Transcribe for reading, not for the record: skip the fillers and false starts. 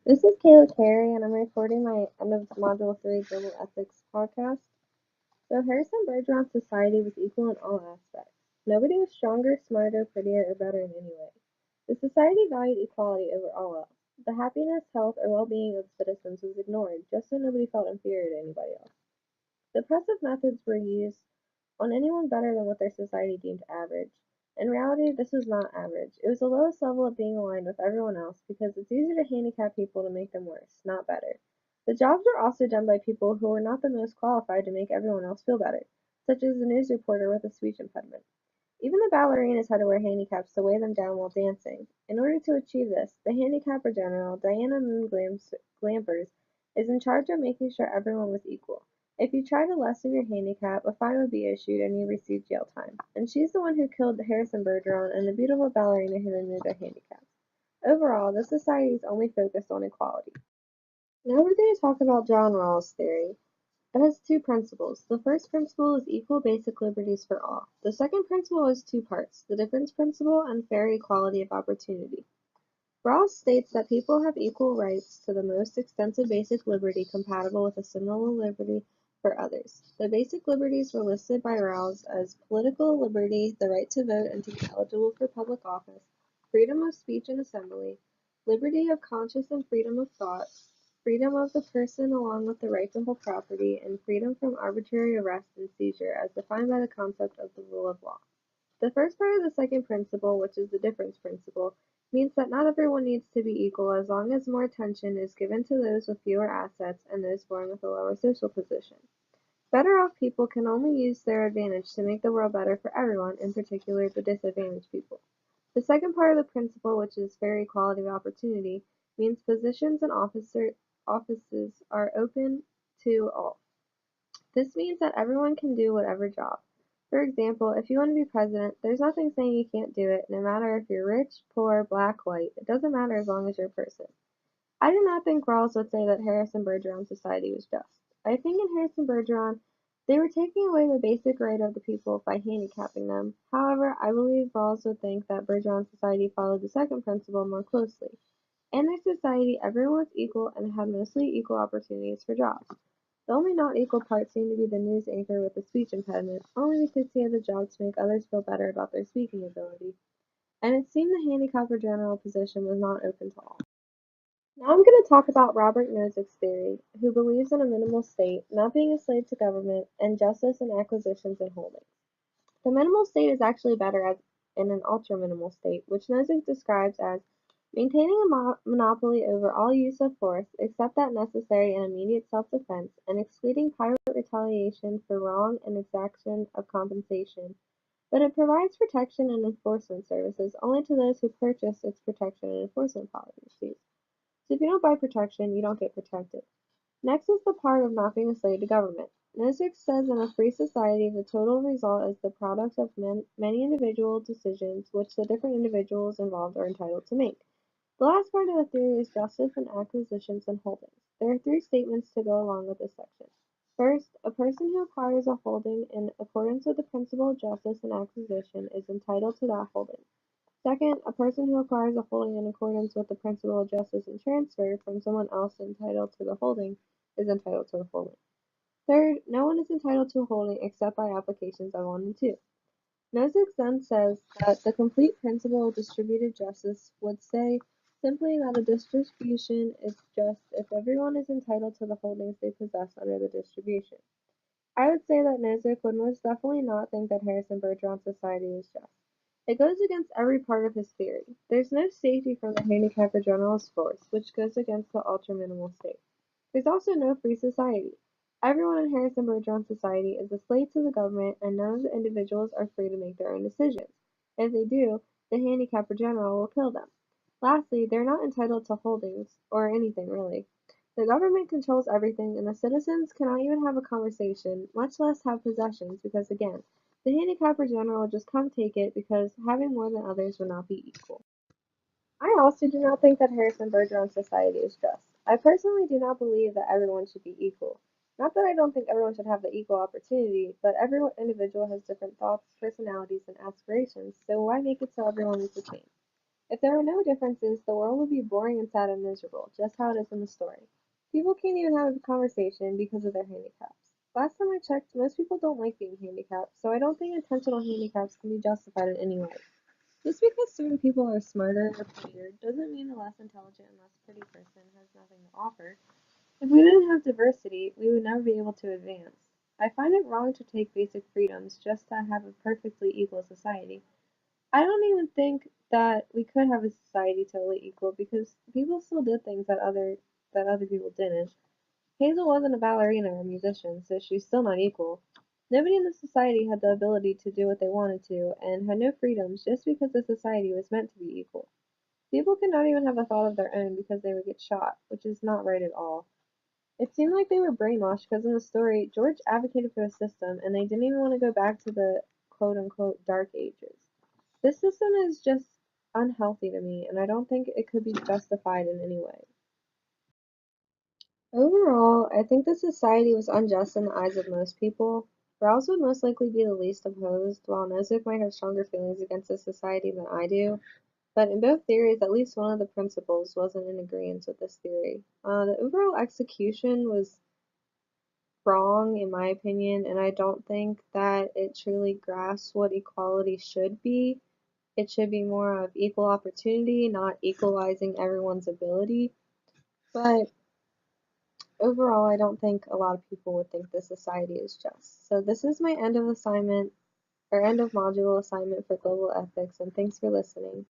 This is Kayla Carey, and I'm recording my end of Module 3 Global Ethics podcast. So, Harrison Bergeron's society was equal in all aspects. Nobody was stronger, smarter, prettier, or better in any way. The society valued equality over all else. The happiness, health, or well being of citizens was ignored just so nobody felt inferior to anybody else. The oppressive methods were used on anyone better than what their society deemed average. In reality, this was not average. It was the lowest level of being aligned with everyone else because it's easier to handicap people to make them worse, not better. The jobs were also done by people who were not the most qualified to make everyone else feel better, such as a news reporter with a speech impediment. Even the ballerinas had to wear handicaps to weigh them down while dancing. In order to achieve this, the handicapper general, Diana Moon Glampers, is in charge of making sure everyone was equal. If you tried to lessen your handicap, a fine would be issued and you received jail time. And she's the one who killed Harrison Bergeron and the beautiful ballerina who removed their handicaps. Overall, the society is only focused on equality. Now we're going to talk about John Rawls' theory. It has two principles. The first principle is equal basic liberties for all. The second principle has two parts, the difference principle and fair equality of opportunity. Rawls states that people have equal rights to the most extensive basic liberty compatible with a similar liberty for others. The basic liberties were listed by Rawls as political liberty, the right to vote and to be eligible for public office, freedom of speech and assembly, liberty of conscience and freedom of thought, freedom of the person along with the right to hold property, and freedom from arbitrary arrest and seizure as defined by the concept of the rule of law. The first part of the second principle, which is the difference principle, means that not everyone needs to be equal as long as more attention is given to those with fewer assets and those born with a lower social position. Better off people can only use their advantage to make the world better for everyone, in particular the disadvantaged people. The second part of the principle, which is fair equality of opportunity, means positions and offices are open to all. This means that everyone can do whatever job. For example, if you want to be president, there's nothing saying you can't do it, no matter if you're rich, poor, black, white. It doesn't matter as long as you're a person. I do not think Rawls would say that Harrison Bergeron's society was just. I think in Harrison Bergeron, they were taking away the basic right of the people by handicapping them. However, I believe Rawls would think that Bergeron's society followed the second principle more closely. In their society, everyone was equal and had mostly equal opportunities for jobs. The only not equal part seemed to be the news anchor with the speech impediment, only because he had the job to make others feel better about their speaking ability, and it seemed the handicapper general position was not open to all. Now I'm going to talk about Robert Nozick's theory, who believes in a minimal state, not being a slave to government, and justice in acquisitions and holdings. The minimal state is actually better as in an ultra-minimal state, which Nozick describes as maintaining a monopoly over all use of force except that necessary and immediate self-defense, and excluding private retaliation for wrong and exaction of compensation, but it provides protection and enforcement services only to those who purchase its protection and enforcement policies. So if you don't buy protection, you don't get protected. Next is the part of not being a slave to government. Nozick says in a free society the total result is the product of many individual decisions which the different individuals involved are entitled to make. The last part of the theory is justice in acquisitions and holdings. There are three statements to go along with this section. First, a person who acquires a holding in accordance with the principle of justice in acquisition is entitled to that holding. Second, a person who acquires a holding in accordance with the principle of justice in transfer from someone else entitled to the holding is entitled to the holding. Third, no one is entitled to a holding except by applications of 1 and 2. Nozick then says that the complete principle of distributed justice would say simply that a distribution is just if everyone is entitled to the holdings they possess under the distribution. I would say that Nozick would most definitely not think that Harrison Bergeron's society is just. It goes against every part of his theory. There's no safety from the handicapper general's force, which goes against the ultra-minimal state. There's also no free society. Everyone in Harrison Bergeron's society is a slave to the government, and none of the individuals are free to make their own decisions. If they do, the handicapper general will kill them. Lastly, they're not entitled to holdings, or anything really. The government controls everything, and the citizens cannot even have a conversation, much less have possessions, because again, the handicapper general will just come take it because having more than others would not be equal. I also do not think that Harrison Bergeron's society is just. I personally do not believe that everyone should be equal. Not that I don't think everyone should have the equal opportunity, but every individual has different thoughts, personalities, and aspirations, so why make it so everyone is the same? If there were no differences, the world would be boring and sad and miserable, just how it is in the story. People can't even have a conversation because of their handicaps. Last time I checked, most people don't like being handicapped, so I don't think intentional handicaps can be justified in any way. Just because certain people are smarter or prettier doesn't mean a less intelligent and less pretty person has nothing to offer. If we didn't have diversity, we would never be able to advance. I find it wrong to take basic freedoms just to have a perfectly equal society. I don't even think that we could have a society totally equal because people still did things that other people didn't. Hazel wasn't a ballerina or a musician, so she's still not equal. Nobody in the society had the ability to do what they wanted to and had no freedoms just because the society was meant to be equal. People could not even have a thought of their own because they would get shot, which is not right at all. It seemed like they were brainwashed because in the story, George advocated for the system and they didn't even want to go back to the quote unquote dark ages. This system is just unhealthy to me, and I don't think it could be justified in any way. Overall, I think the society was unjust in the eyes of most people. Rawls would most likely be the least opposed, while Nozick might have stronger feelings against the society than I do. But in both theories, at least one of the principals wasn't in agreement with this theory. The overall execution was wrong, in my opinion, and I don't think that it truly grasps what equality should be. It should be more of equal opportunity, not equalizing everyone's ability. But overall, I don't think a lot of people would think the society is just. So this is my end of assignment or end of module assignment for global ethics, and thanks for listening.